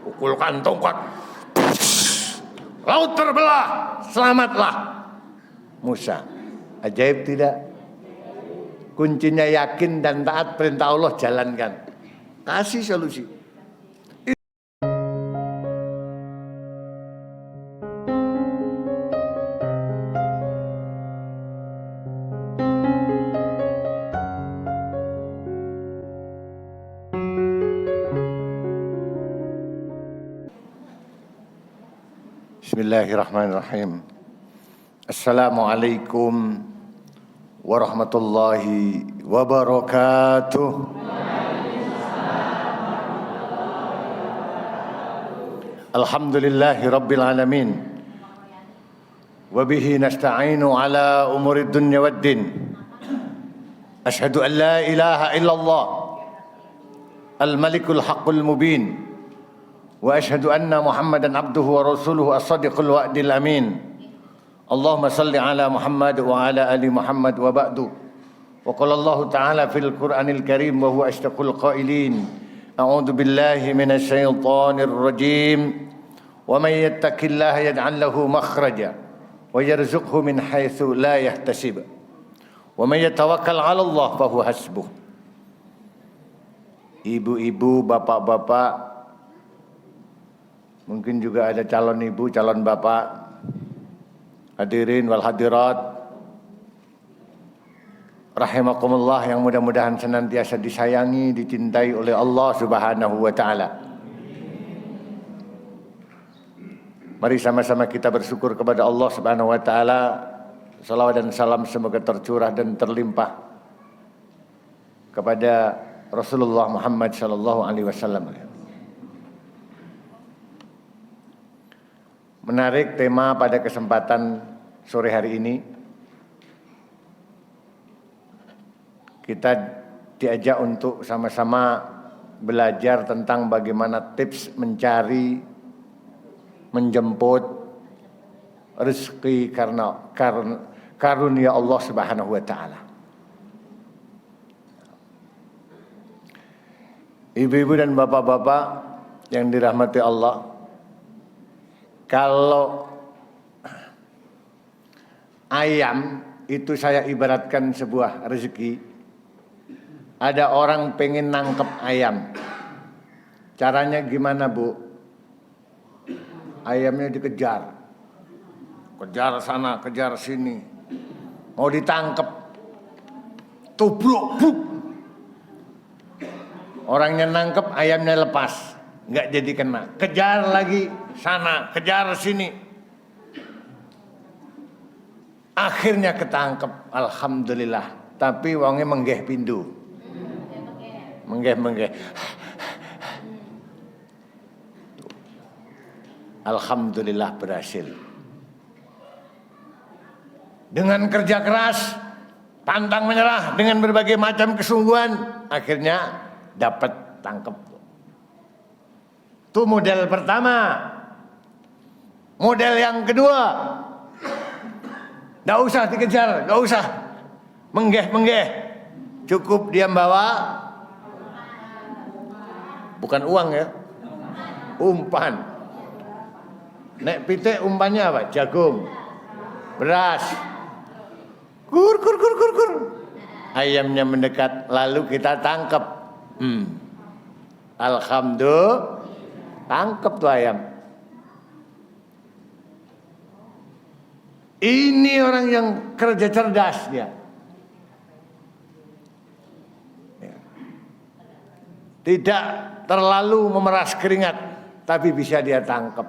pukulkan tongkat. Laut terbelah, selamatlah Musa. Ajaib tidak? Kuncinya yakin dan taat perintah Allah, jalankan. Kasih solusi. Bismillahirrahmanirrahim. Assalamualaikum warahmatullahi wabarakatuh. Alhamdulillahi rabbil alamin. Wabihi nasta'inu ala umurid dunya waddin. Ashhadu an la ilaha illallah al-malikul haqqul mubin. Wa ashhadu anna Muhammadan abduhu wa rasuluhu as-sadiqul wa'dil amin. Allahumma salli ala Muhammad wa ala ali Muhammad wa ba'du. Wa qala Allah ta'ala fil Qur'anil Karim wa huwa ashdaqul qailin. A'udzu billahi minasy syaithanir rajim. Wa may yattaqillaha yaj'al lahu makhraja wa yarzuqhu min haitsu la yahtasib. Wa may yatawakkal 'ala Allah fa huwa hasbuh. Ibu-ibu, bapak-bapak, mungkin juga ada calon ibu, calon bapak, hadirin wal hadirat, rahimakumullah, yang mudah-mudahan senantiasa disayangi, dicintai oleh Allah Subhanahu wa taala. Mari sama-sama kita bersyukur kepada Allah Subhanahu wa taala. Salawat dan salam semoga tercurah dan terlimpah kepada Rasulullah Muhammad sallallahu alaihi wasallam. Menarik tema pada kesempatan sore hari ini. Kita diajak untuk sama-sama belajar tentang bagaimana tips mencari, menjemput rezeki karena karunia Allah Subhanahu wa taala. Ibu-ibu dan bapak-bapak yang dirahmati Allah, kalau ayam itu saya ibaratkan sebuah rezeki. Ada orang pengen nangkep ayam. Caranya gimana, Bu? Ayamnya dikejar. Kejar sana, kejar sini. Mau ditangkep. Tubruk, buk. Orangnya nangkep, ayamnya lepas. Nggak jadi kena. Kejar lagi sana, kejar sini. Akhirnya ketangkep, alhamdulillah. Tapi wongnya menggeh pindu. Menggeh. Alhamdulillah berhasil. Dengan kerja keras, pantang menyerah, dengan berbagai macam kesungguhan, akhirnya dapat tangkep. Itu model pertama. Model yang kedua, nggak usah dikejar, nggak usah menggeh. Cukup dia bawa, bukan uang ya, umpan. Nek pitik umpannya apa? Jagung, beras. Kur. Ayamnya mendekat, lalu kita tangkap. Alhamdulillah. Tangkep tuh ayam. Ini orang yang kerja cerdas dia. Tidak terlalu memeras keringat, tapi bisa dia tangkep.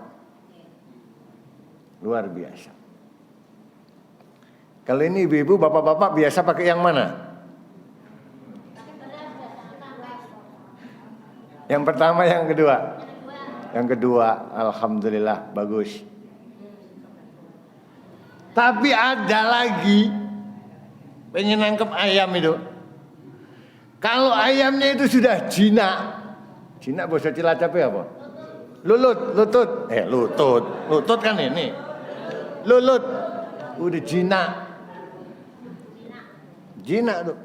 Luar biasa. Kalau ini ibu-ibu, bapak-bapak biasa pakai yang mana? Yang pertama, yang kedua? Yang kedua, alhamdulillah, bagus. Tapi ada lagi pengen nangkep ayam itu. Kalau ayamnya itu sudah jinak bahasa Cilacap apa? Lutut kan ini. Lulut, udah jinak tuh.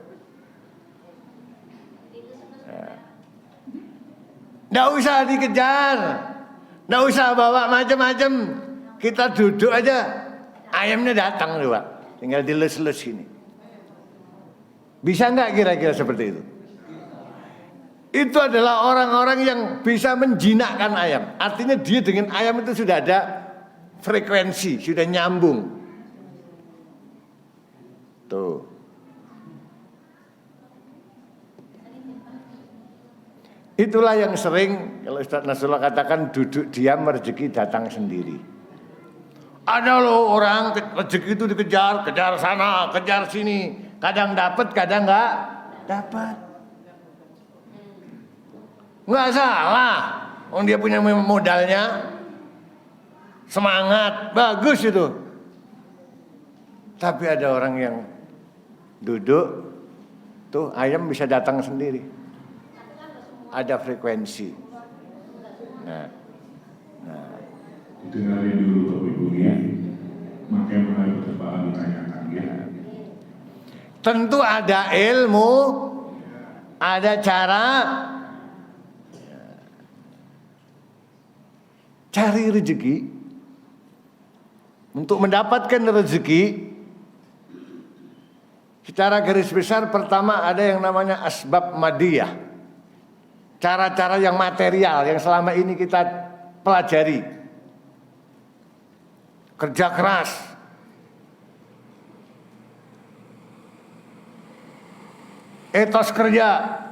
Nggak usah dikejar, Nggak usah bawa macam-macam. Kita duduk aja, ayamnya datang loh Pak. Tinggal dilus-lus ini. Bisa nggak kira-kira seperti itu? Itu adalah orang-orang yang bisa menjinakkan ayam. Artinya dia dengan ayam itu sudah ada frekuensi, sudah nyambung. Tuh. Itulah yang sering kalau Ustaz Nasrullah katakan duduk diam rezeki datang sendiri. Ada loh orang rezeki itu dikejar, kejar sana, kejar sini. Kadang dapat, kadang nggak dapat. Nggak salah, orang dia punya modalnya, semangat, bagus itu. Tapi ada orang yang duduk, tuh ayam bisa datang sendiri. Ada frekuensi. Nah. Dengarin dulu Bapak Ibu ya. Makanya menarik pertanyaan ditanyakan ya. Tentu ada ilmu, ada cara. Cari rezeki. Untuk mendapatkan rezeki, secara garis besar pertama ada yang namanya asbab madiyah. Cara-cara yang material yang selama ini kita pelajari. Kerja keras. Etos kerja.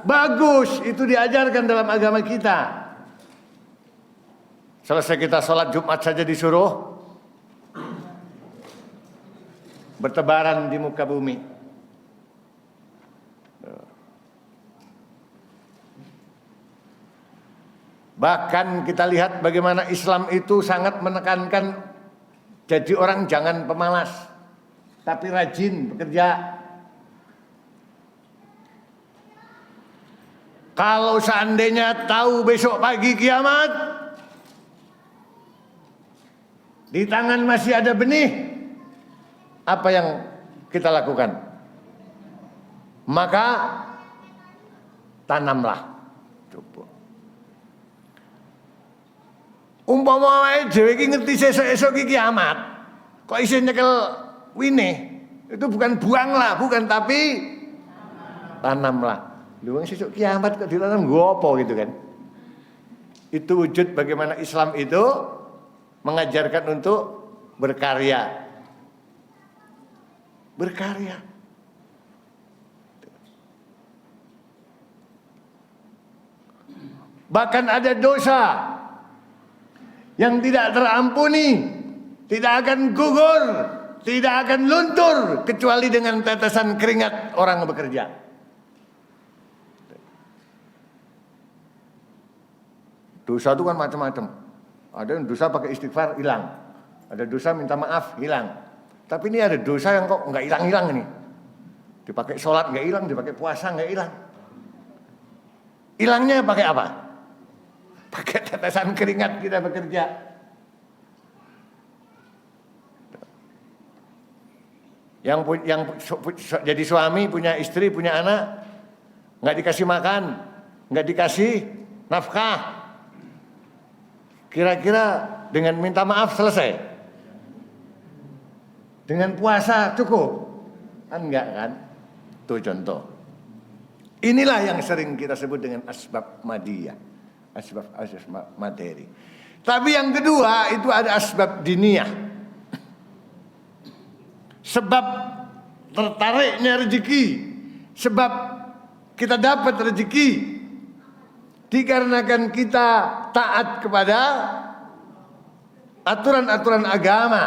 Bagus, itu diajarkan dalam agama kita. Selesai kita sholat Jumat saja disuruh bertebaran di muka bumi. Bahkan kita lihat bagaimana Islam itu sangat menekankan jadi orang jangan pemalas, tapi rajin bekerja. Kalau seandainya tahu besok pagi kiamat, di tangan masih ada benih, apa yang kita lakukan? Maka tanamlah. Coba. Umpama wae dhewe iki ngerti sesuk-esuk iki kiamat, kok isih nyekel wine, itu bukan buanglah, bukan, tapi tanamlah. Lha wong sesuk kiamat kok ditanam nggo apa gitu kan. Itu wujud bagaimana Islam itu mengajarkan untuk berkarya. Berkarya. Bahkan ada dosa yang tidak terampuni, tidak akan gugur, tidak akan luntur kecuali dengan tetesan keringat orang bekerja. Dosa itu kan macam-macam. Ada yang dosa pakai istighfar hilang, ada dosa minta maaf hilang. Tapi ini ada dosa yang kok nggak hilang-hilang ini. Dipakai sholat nggak hilang, dipakai puasa nggak hilang. Hilangnya pakai apa? Pakai tetesan keringat kita bekerja. Yang jadi suami, punya istri, punya anak, nggak dikasih makan, nggak dikasih nafkah. Kira-kira dengan minta maaf selesai? Dengan puasa cukup? Kan enggak kan? Itu contoh. Inilah yang sering kita sebut dengan asbab madiyah. Asbab materi. Tapi yang kedua itu ada asbab diniyah. Sebab tertariknya rezeki, sebab kita dapat rezeki dikarenakan kita taat kepada aturan-aturan agama.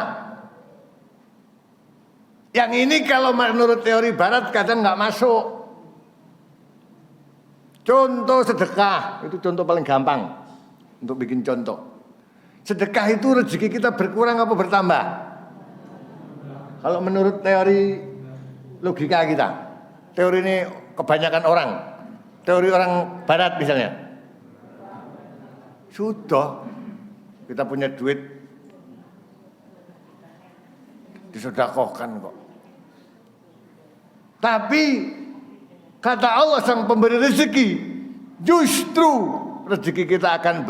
Yang ini kalau menurut teori barat kadang nggak masuk. Contoh sedekah, itu contoh paling gampang untuk bikin contoh. Sedekah itu rezeki kita berkurang apa bertambah? Kalau menurut teori logika kita, teori ini kebanyakan orang, teori orang barat misalnya. Sudah, kita punya duit, disedekahkan kok. Tapi kata Allah sang pemberi rezeki, justru rezeki kita akan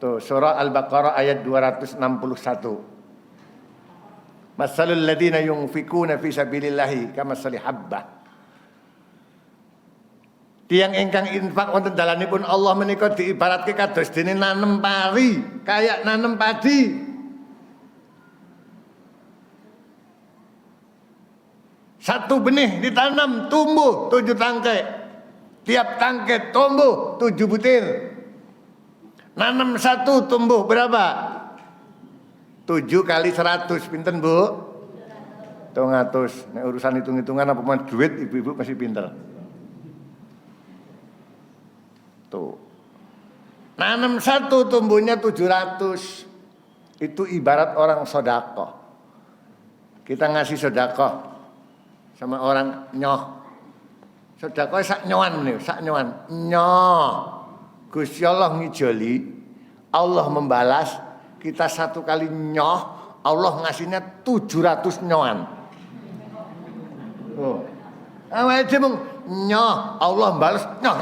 Tuh, surah Al-Baqarah ayat 261. Masalul ladzina yunfikuna fi sabilillahi kamassali habbah. Tiang ingkang infak wonten dalanipun Allah menika diibaratke kados dene nanem pari, kayak nanem padi. Satu benih ditanam, tumbuh 7 tangkai. Tiap tangkai tumbuh 7 butir. Nanam 1 tumbuh berapa? 7 kali 100, pinten Bu? 200. Nek urusan hitung-hitungan apa mah duit, ibu-ibu pasti pinter. Tuh. Nanam 1 tumbuhnya 700. Itu ibarat orang sedekah. Kita ngasih sedekah sama orang nyoh. Sedekah sak nyoan nih, sak nyoan. Nyoh. Gusti Allah ngijoli, Allah membalas, kita 1 kali nyoh, Allah ngasihnya 700 nyoan. Oh. Awake dhewe mung nyoh, Allah balas nyoh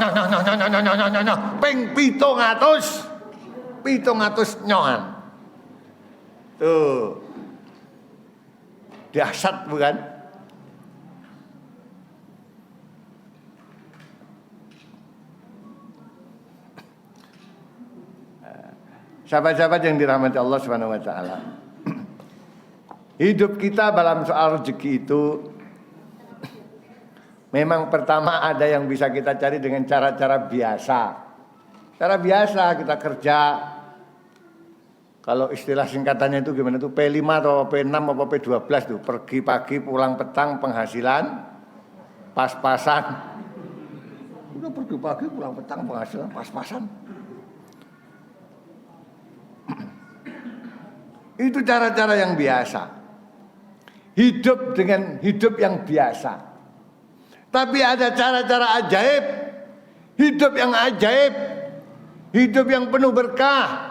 ping 700 nyoan. Tuh. Dahsyat bukan? Sahabat-sahabat yang dirahmati Allah Subhanahu wa taala. Hidup kita dalam soal rezeki itu memang pertama ada yang bisa kita cari dengan cara-cara biasa. Cara biasa kita kerja. Kalau istilah singkatannya itu gimana tuh? P5 atau P6 atau P12 tuh. Pergi pagi pulang petang, penghasilan pas-pasan. Udah pergi pagi pulang petang, penghasilan pas-pasan. Itu cara-cara yang biasa. Hidup dengan hidup yang biasa. Tapi ada cara-cara ajaib. Hidup yang ajaib. Hidup yang penuh berkah.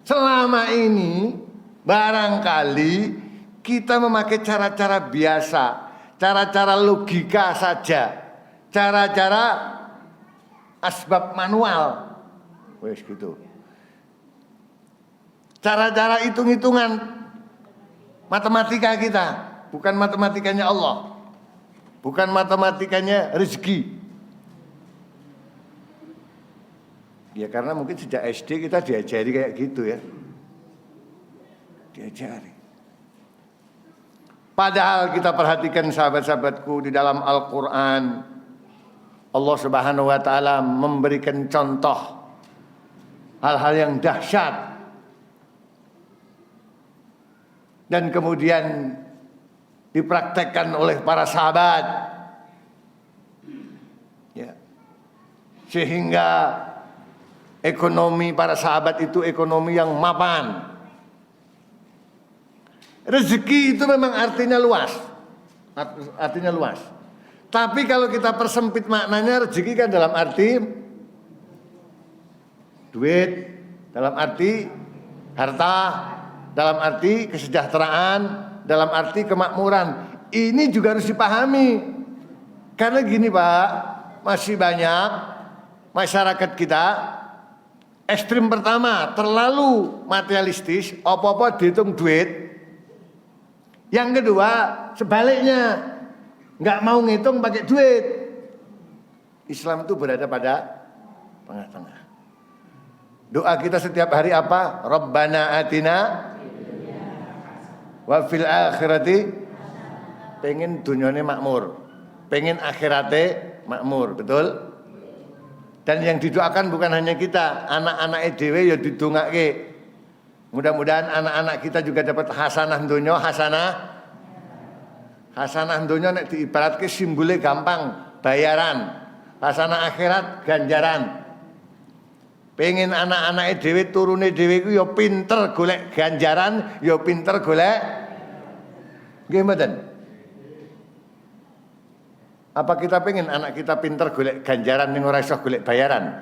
Selama ini barangkali kita memakai cara-cara biasa. Cara-cara logika saja. Cara-cara asbab manual. Wes gitu. Cara-cara hitung-hitungan matematika kita, bukan matematikanya Allah, bukan matematikanya rezeki. Ya karena mungkin sejak SD kita diajari kayak gitu ya, diajari. Padahal kita perhatikan sahabat-sahabatku di dalam Al-Quran, Allah Subhanahu wa taala memberikan contoh hal-hal yang dahsyat. Dan kemudian dipraktekkan oleh para sahabat, ya. Sehingga ekonomi para sahabat itu ekonomi yang mapan. Rezeki itu memang artinya luas, artinya luas. Tapi kalau kita persempit maknanya, rezeki kan dalam arti duit, dalam arti harta, dalam arti kesejahteraan, dalam arti kemakmuran. Ini juga harus dipahami. Karena gini Pak, masih banyak masyarakat kita ekstrim pertama, terlalu materialistis, apa-apa dihitung duit. Yang kedua, sebaliknya, nggak mau ngitung pakai duit. Islam itu berada pada tengah-tengah. Doa kita setiap hari apa? Rabbana atina wa fil akhirati, pengen dunyane makmur, pengen akhirate makmur, betul? Dan yang didoakan bukan hanya kita, anak-anak dhewe ya didongake. Mudah-mudahan anak-anak kita juga dapat hasanah dunya, hasanah dunya nek diibaratke simbole gampang, bayaran. Hasanah akhirat ganjaran. Pengen anak-anak dhewe turune dhewe ku ya pinter golek ganjaran, ya pinter golek. Nggih mboten? Apa kita pengen anak kita pinter golek ganjaran ning ora iso golek bayaran?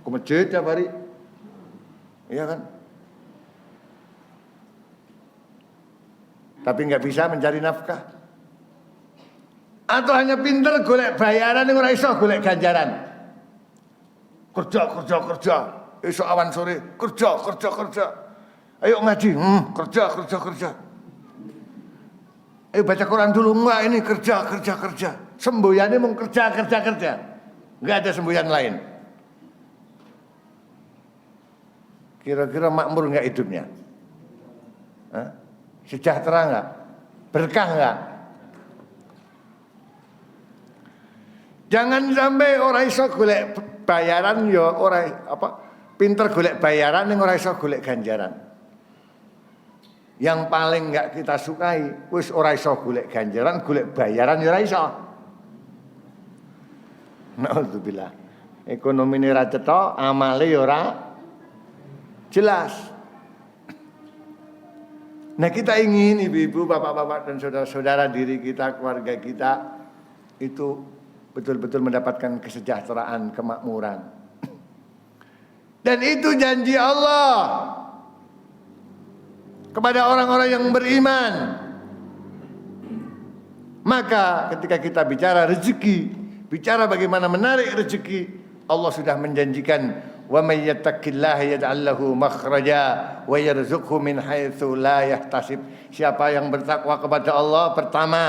Ke masjid tiap hari. Iya kan? Tapi nggak bisa mencari nafkah. Atau hanya pinter golek bayaran ning ora iso golek ganjaran. Kerja. Esok awan sore, kerja. Ayo ngaji, kerja. Ayo baca Quran dulu, enggak ini kerja. Semboyannya mau kerja. Enggak ada semboyan lain. Kira-kira makmur enggak hidupnya? Hah? Sejahtera enggak? Berkah enggak? Jangan sampai orang iso golek bayaran ya orang pinter golek bayaran ning ora iso golek ganjaran. Yang paling enggak kita sukai wis ora iso golek ganjaran, golek bayaran ya ora iso. Nauzubillah. Ekonomine ra cetha, amale ya ora jelas. Nah, kita ingin ibu-ibu, bapak-bapak dan saudara-saudara diri kita, keluarga kita itu betul-betul mendapatkan kesejahteraan, kemakmuran. Dan itu janji Allah kepada orang-orang yang beriman. Maka ketika kita bicara rezeki, bicara bagaimana menarik rezeki, Allah sudah menjanjikan, wa may yattaqillaha yaj'al lahu makhraja wa yarzuqhu min haitsu la yahtasib. Siapa yang bertakwa kepada Allah, pertama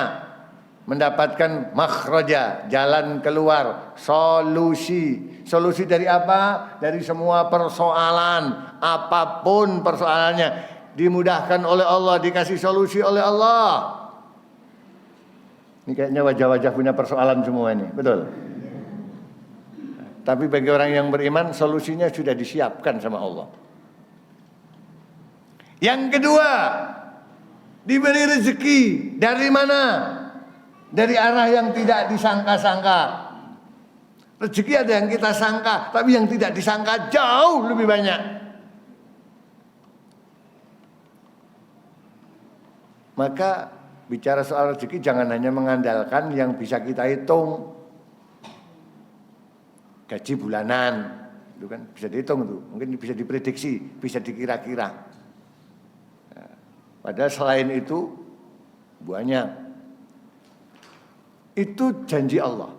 mendapatkan makhraja, jalan keluar, solusi. Solusi dari apa? Dari semua persoalan, apapun persoalannya, dimudahkan oleh Allah, dikasih solusi oleh Allah. Ini kayaknya wajah-wajah punya persoalan semua ini, betul? Tapi bagi orang yang beriman, solusinya sudah disiapkan sama Allah. Yang kedua, diberi rezeki. Dari mana? Dari arah yang tidak disangka-sangka. Rezeki ada yang kita sangka, tapi yang tidak disangka jauh lebih banyak. Maka bicara soal rezeki jangan hanya mengandalkan yang bisa kita hitung. Gaji bulanan, itu kan bisa dihitung tuh, mungkin bisa diprediksi, bisa dikira-kira. Nah, padahal selain itu banyak. Itu janji Allah.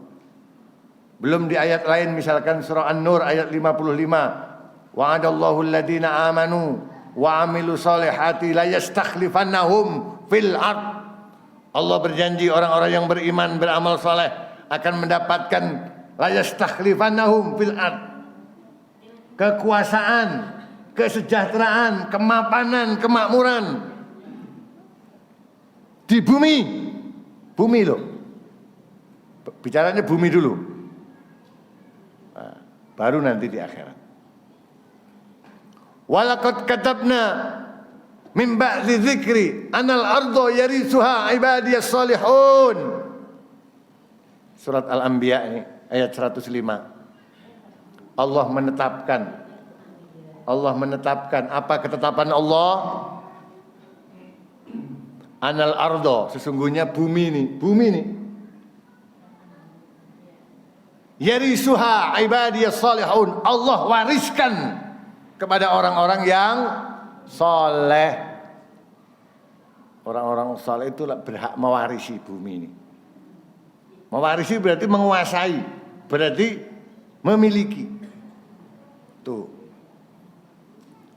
Belum di ayat lain, misalkan surah An-Nur ayat 55, wa'adallahu alladhina amanu wa amilu solihati la yastakhlifannahum fil ard. Allah berjanji orang-orang yang beriman, beramal soleh akan mendapatkan la yastakhlifannahum fil ard, kekuasaan, kesejahteraan, kemapanan, kemakmuran di bumi loh. Bicaranya bumi dulu, nah, baru nanti di akhirat. Walaqad katabna min ba'di dzikri anal ardo yarisuha ibadiyas salihun. Surat Al-Anbiya ini ayat 105. Allah menetapkan apa ketetapan Allah? Anal ardo, sesungguhnya bumi ini yarisuha ibadiyas salihun, Allah wariskan kepada orang-orang yang saleh. Orang-orang saleh itu berhak mewarisi bumi ini. Mewarisi berarti menguasai, berarti memiliki. Tuh.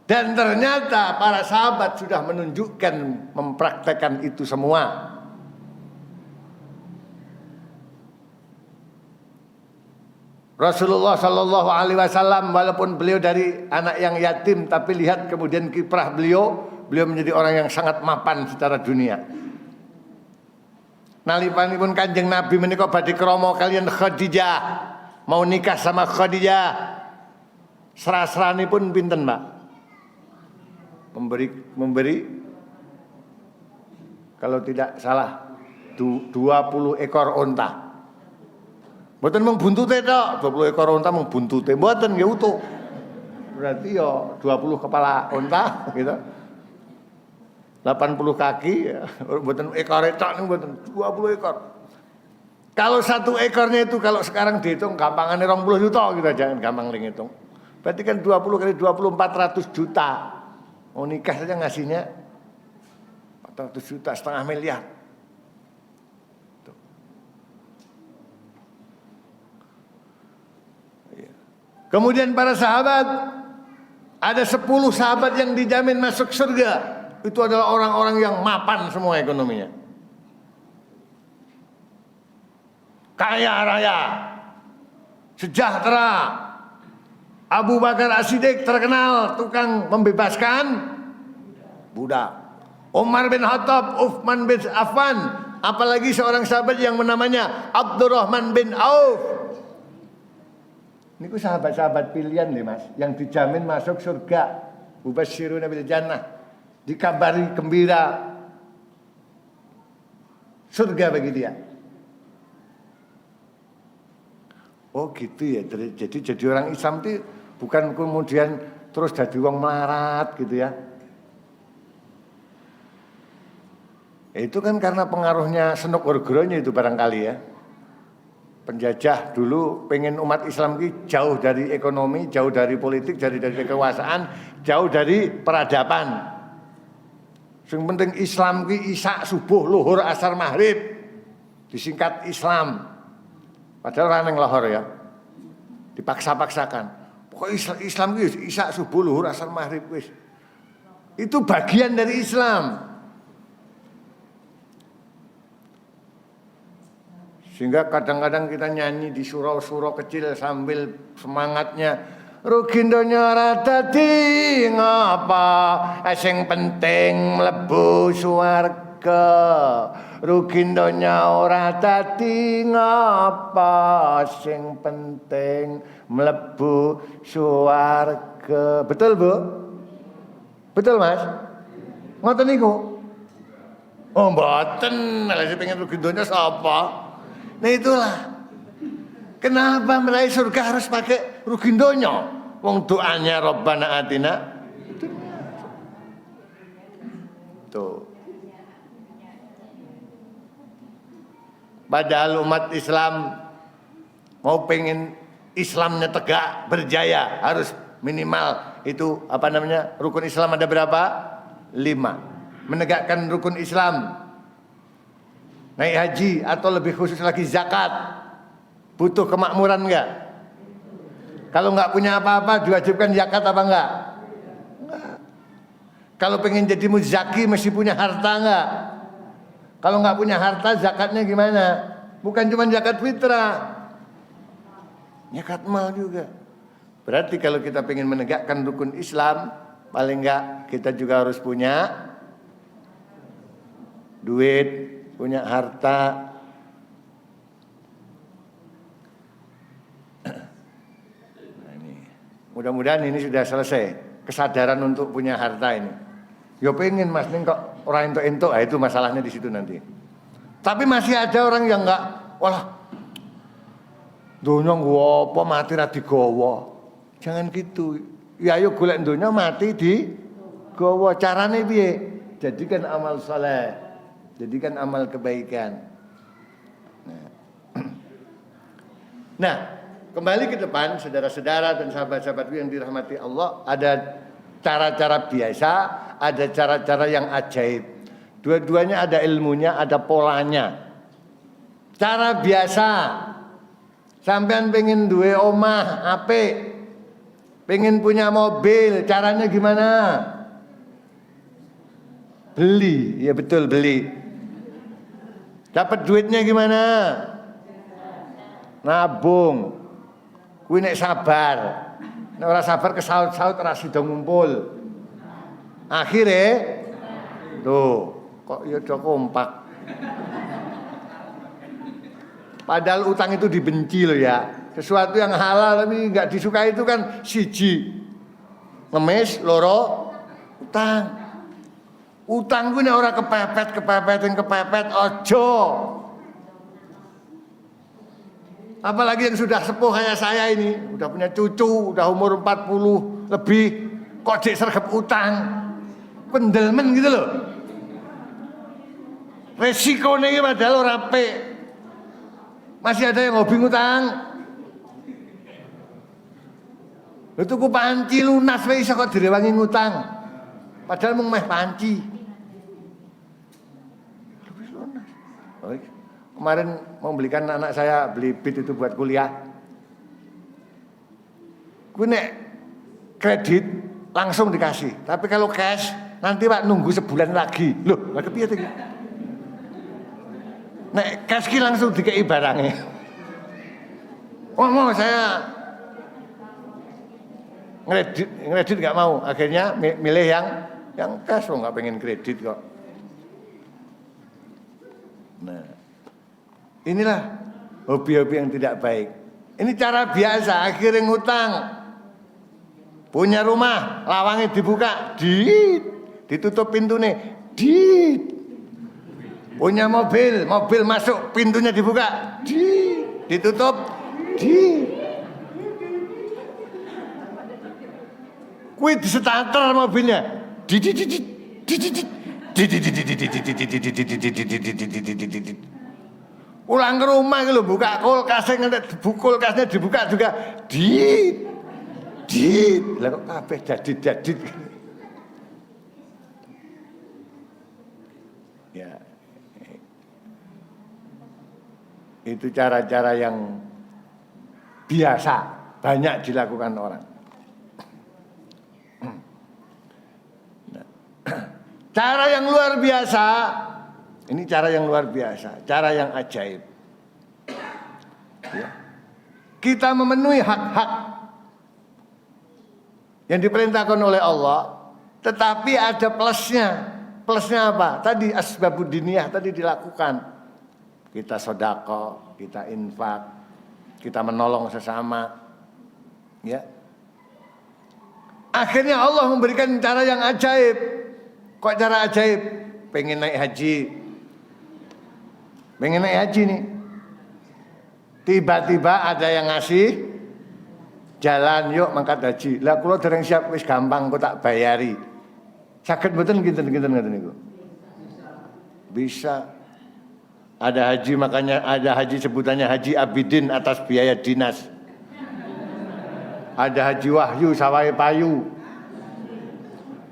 Dan ternyata para sahabat sudah menunjukkan, mempraktekkan itu semua. Rasulullah Shallallahu Alaihi Wasallam walaupun beliau dari anak yang yatim, tapi lihat kemudian kiprah beliau menjadi orang yang sangat mapan secara dunia. Nalipanipun Kanjeng Nabi menika badhe krama kalian Khadijah, mau nikah sama Khadijah. Serasranipun pinten, Mbak? Memberi kalau tidak salah 20 ekor unta. Mboten mung buntute tok, 20 ekor unta mung buntute, mboten nggih utuh. Berarti ya 20 kepala unta gitu. 80 kaki, mboten ekor tok niku mboten 20 ekor. Kalau satu ekornya itu kalau sekarang dihitung gampangane 20 juta gitu aja, gampang ngitung. Berarti kan 20 kali 20 400 juta. Mau nikah saja ngasihnya 400 juta, setengah miliar. Kemudian para sahabat, ada 10 sahabat yang dijamin masuk surga. Itu adalah orang-orang yang mapan semua ekonominya. Kaya raya, sejahtera. Abu Bakar As-Siddiq terkenal tukang membebaskan budak. Umar bin Khattab, Uthman bin Affan, apalagi seorang sahabat yang namanya Abdurrahman bin Auf. Ini sahabat-sahabat pilihan nih mas, yang dijamin masuk surga. Mubasyiruna bil jannah, dikabari gembira surga bagi dia. Oh gitu ya, jadi orang Islam itu bukan kemudian terus jadi wong melarat gitu ya. Itu kan karena pengaruhnya Senuk Orgronya itu barangkali ya. Penjajah dulu pengen umat Islam ini jauh dari ekonomi, jauh dari politik, dari kekuasaan, jauh dari peradaban. Yang penting Islam ini isak subuh, luhur, asar, maghrib, disingkat Islam. Padahal orang yang lahor ya, dipaksa-paksakan. Pokoknya Islam ini isak subuh, luhur, asar, maghrib wis. Itu bagian dari Islam. Sehingga kadang-kadang kita nyanyi di surau-surau kecil sambil semangatnya, rugi donya ora dadi ngapa, sing penting mlebu swarga. Rugi donya ora dadi ngapa, sing penting mlebu swarga. Betul, Bu? Betul, Mas? Ngoten niku? Oh, mboten. Lah sing pengen rugi donya sapa? Nah itulah kenapa meraih surga harus pakai rugi donya. Wong doanya Rabbana atina. Tuh. Padahal umat Islam mau pengen Islamnya tegak, berjaya, harus minimal itu apa namanya? Rukun Islam ada berapa? 5. Menegakkan rukun Islam, naik haji atau lebih khusus lagi zakat, butuh kemakmuran enggak? Kalau enggak punya apa-apa diwajibkan zakat apa enggak? Enggak. Kalau pengen jadi muzaki mesti punya harta enggak? Kalau enggak punya harta zakatnya gimana? Bukan cuma zakat fitrah, zakat mal juga. Berarti kalau kita pengen menegakkan rukun Islam, paling enggak kita juga harus punya duit, punya harta. Nah, ini. Mudah-mudahan ini sudah selesai kesadaran untuk punya harta ini. Yo pengen mas, nih kok orang entuk-entuk, itu masalahnya di situ nanti. Tapi masih ada orang yang enggak, walah, dunia gua apa mati ra digawa. Jangan gitu. Ya ayo golek dunia mati di gawa. Carane piye? Jadikan amal saleh. Jadikan amal kebaikan. Nah, kembali ke depan, saudara-saudara dan sahabat-sahabatku yang dirahmati Allah, ada cara-cara biasa, ada cara-cara yang ajaib. Dua-duanya ada ilmunya, ada polanya. Cara biasa, sampean pengen duwe omah apik, pengen punya mobil, caranya gimana? Beli, ya betul beli. Dapat duitnya gimana? Nabung. Kuwi nek sabar. Nek ora sabar kesaut-saut ora sida ngumpul. Akhire tuh, kok ya do kompak. Padahal utang itu dibenci loh ya. Sesuatu yang halal tapi enggak disukai itu kan siji ngemis, loro utang. Utang gue nek ora kepepet ojo. Apalagi yang sudah sepuh kayak saya ini, udah punya cucu, udah umur 40 lebih, kok dik sergap utang. Pendelmen gitu loh. Resikonya ini padahal ora apik. Masih ada yang hobi ngutang. Itu ku panci lunas wae iso kok direwangi ngutang. Padahal mung meh panci. Kemarin mau belikan anak saya beli bit itu buat kuliah. Kuwi nek kredit langsung dikasih. Tapi kalau cash nanti Pak nunggu sebulan lagi. Loh, lah kepiye to iki? Nek cash ki langsung dikei barangnya. Oh mau saya ngredit nggak mau. Akhirnya milih yang cash, nggak pengen kredit kok. Nah, inilah hobi-hobi yang tidak baik. Ini cara biasa, akhirnya ngutang. Punya rumah, lawangnya dibuka, ditutup pintunya, punya mobil masuk, pintunya dibuka, ditutup, kuwi distarter mobilnya, pulang ke rumah gitu, buka kulkasnya dibuka juga, lah kok kabeh jadid. Ya. Itu cara-cara yang biasa banyak dilakukan orang. Nah, cara yang luar biasa, ini cara yang luar biasa, cara yang ajaib. Ya. Kita memenuhi hak-hak yang diperintahkan oleh Allah, tetapi ada plusnya. Plusnya apa? Tadi asbabud diniyah tadi dilakukan. Kita sedekah, kita infak, kita menolong sesama. Ya. Akhirnya Allah memberikan cara yang ajaib. Kok cara ajaib? Pengen naik haji. Pengen naik haji nih. Tiba-tiba ada yang ngasih jalan, yuk mangkat haji. Lah kula dereng siap, wis gampang kok tak bayari. Saged mboten kinten-kinten ngoten niku? Bisa. Ada haji, makanya ada haji sebutannya Haji Abidin atas biaya dinas. Ada Haji Wahyu sawahe payu.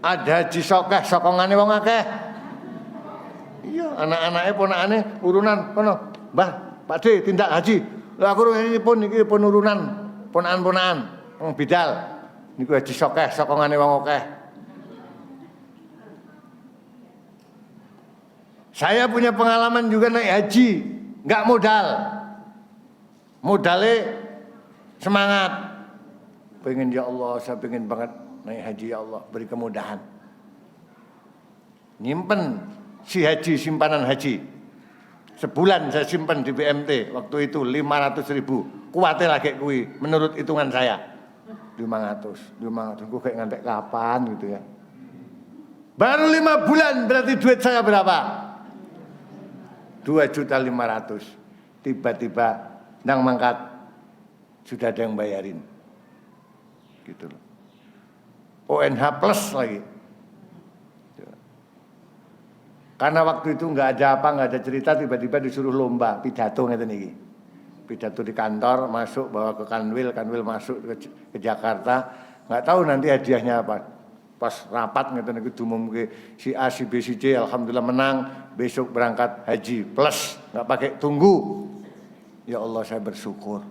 Ada Haji Sokeh sokongane wong akeh. Iya, anak-anake ponakane urunan kono. Mbah, Pakde tindak haji. Lah aku ini pun urunan. Ponakan-ponakan wong bidal niku Haji Sokeh sokongane wong akeh. Saya punya pengalaman juga naik haji, enggak modal. Modalnya semangat. Pengen ya Allah, saya pengen banget naik haji ya Allah, beri kemudahan. Nyimpen si haji, simpanan haji. Sebulan saya simpen di BMT waktu itu 500.000. Kuwate lagi kui menurut hitungan saya 500 gue kayak ngantek kapan gitu ya. Baru 5 bulan berarti duit saya berapa? 2.500.000. Tiba-tiba nang mangkat sudah ada yang bayarin gitu loh. ONH plus lagi. Karena waktu itu nggak ada apa, nggak ada cerita, tiba-tiba disuruh lomba pidato ngeten iki. Pidato di kantor, masuk bawa ke Kanwil masuk ke Jakarta, nggak tahu nanti hadiahnya apa. Pas rapat ngeten iki diumumke si A, si B, si C, alhamdulillah menang, besok berangkat haji plus, nggak pakai tunggu. Ya Allah, saya bersyukur.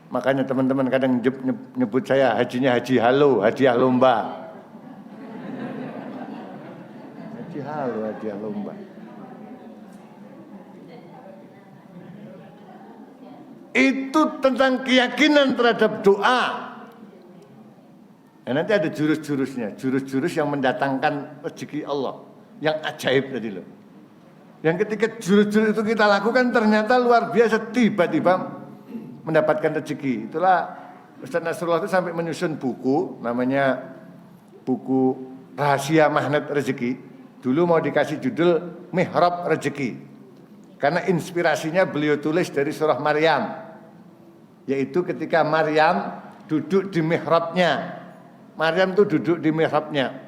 Makanya teman-teman kadang nyebut saya hajinya haji halo, hadiah lomba. Hadiah lomba. Itu tentang keyakinan terhadap doa. Nah, nanti ada jurus-jurusnya, jurus-jurus yang mendatangkan rezeki Allah, yang ajaib tadi loh. Yang ketika jurus-jurus itu kita lakukan ternyata luar biasa, tiba-tiba mendapatkan rezeki. Itulah Ustaz Nasrullah itu sampai menyusun buku, namanya buku Rahasia Magnet Rezeki. Dulu mau dikasih judul Mihrab Rezeki. Karena inspirasinya beliau tulis dari surah Maryam. Yaitu ketika Maryam duduk di mihrabnya. Maryam itu duduk di mihrabnya.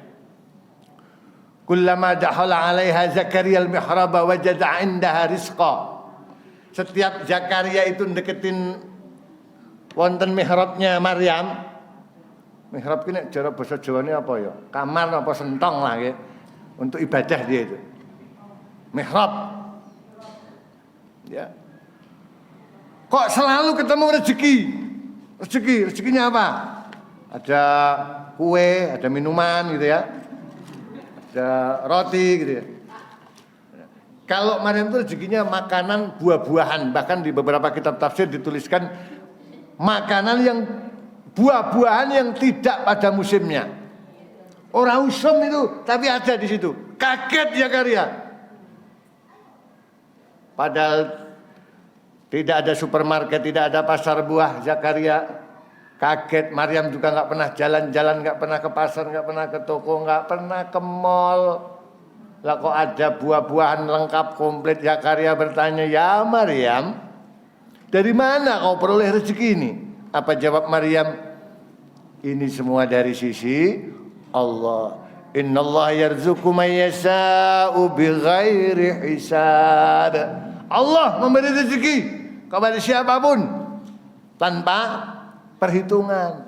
Kullama dakhala 'alaiha Zakaria al-mihraba wajada 'indaha rizqa. Setiap Zakaria itu deketin wonten mihrabnya Maryam. Mihrab ki nek cara basa Jawane apa ya? Kamar apa sentong lah ya. Untuk ibadah dia itu. Mihrab. Ya. Kok selalu ketemu rezeki? Rezekinya apa? Ada kue, ada minuman gitu ya. Ada roti gitu ya. Kalau Maryam itu rezekinya makanan buah-buahan. Bahkan di beberapa kitab tafsir dituliskan makanan yang buah-buahan yang tidak pada musimnya. Orang usum itu, tapi ada di situ. Kaget Zakaria. Padahal tidak ada supermarket, tidak ada pasar buah. Zakaria kaget. Maryam juga nggak pernah jalan-jalan, nggak pernah ke pasar, nggak pernah ke toko, nggak pernah ke mall. Lah kok ada buah-buahan lengkap komplit. Zakaria bertanya, ya Maryam, dari mana kau peroleh rezeki ini? Apa jawab Maryam? Ini semua dari sisi Allah. Innallaha yarzuqu man yasha'u bighairi hisab. Allah memberi rezeki kepada siapapun tanpa perhitungan.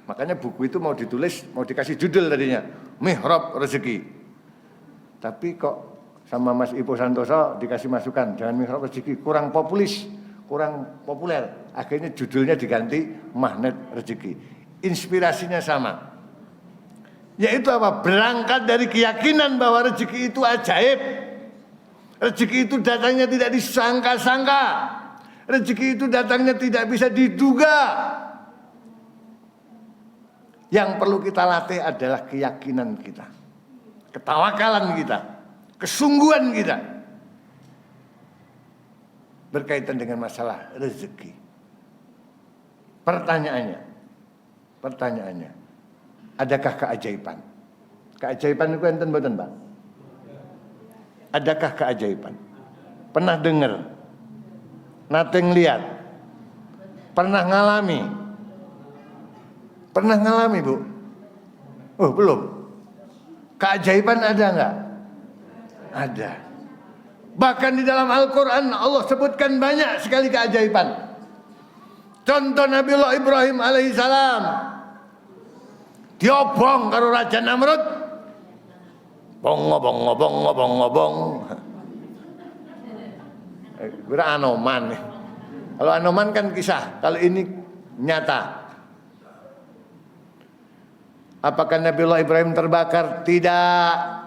Makanya buku itu mau ditulis, mau dikasih judul tadinya, Mihrab Rezeki. Tapi kok sama Mas Ipo Santoso dikasih masukan, jangan mihrab rezeki, kurang populis, kurang populer. Akhirnya judulnya diganti Magnet Rezeki. Inspirasinya sama. Yaitu apa? Berangkat dari keyakinan bahwa rezeki itu ajaib. Rezeki itu datangnya tidak disangka-sangka. Rezeki itu datangnya tidak bisa diduga. Yang perlu kita latih adalah keyakinan kita, ketawakalan kita, kesungguhan kita berkaitan dengan masalah rezeki. Pertanyaannya, adakah keajaiban? Keajaiban itu enten mboten, Pak? Adakah keajaiban? Pernah dengar? Nate ngeliat? Pernah ngalami? Pernah ngalami, Bu? Oh, belum. Keajaiban ada enggak? Ada. Bahkan di dalam Al-Quran Allah sebutkan banyak sekali keajaiban. Contoh Nabiullah Ibrahim alaihissalam diobong karo Raja Namrud. Bong. Kira Anoman. Kalau Anoman kan kisah, kalau ini nyata. Apakah Nabiullah Ibrahim terbakar? Tidak.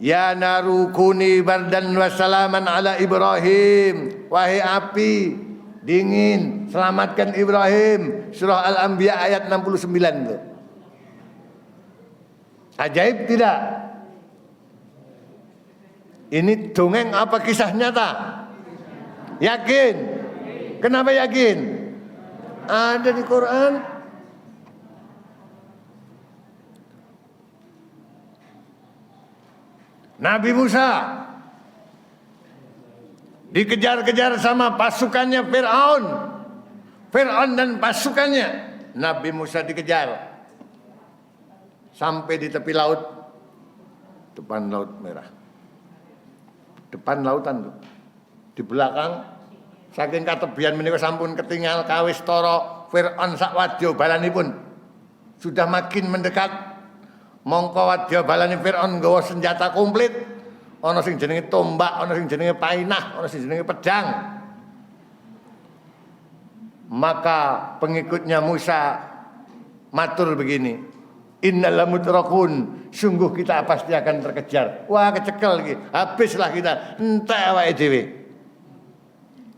Ya naru kuni bardan wa salaman ala Ibrahim. Wahai api, dingin, selamatkan Ibrahim. Surah Al-Anbiya ayat 69 tuh. Ajaib tidak? Ini dongeng apa kisah nyata? Yakin? Kenapa yakin? Ada di Quran. Nabi Musa dikejar-kejar sama pasukannya Fir'aun. Fir'aun dan pasukannya. Nabi Musa dikejar sampai di tepi laut, depan Laut Merah, depan lautan tuh. Di belakang saking katebian menika sampun ketinggal kawis toro Fir'aun sak wadya balanipun sudah makin mendekat. Mongko wadya balane Fir'aun nggawa senjata komplit. Ana sing jenenge tombak, ana sing jenenge painah, ana sing jenenge pedang. Maka pengikutnya Musa matur begini, innal mutrakun, sungguh kita pasti akan terkejar. Wah, kecekel iki, habislah kita, entek awake dhewe.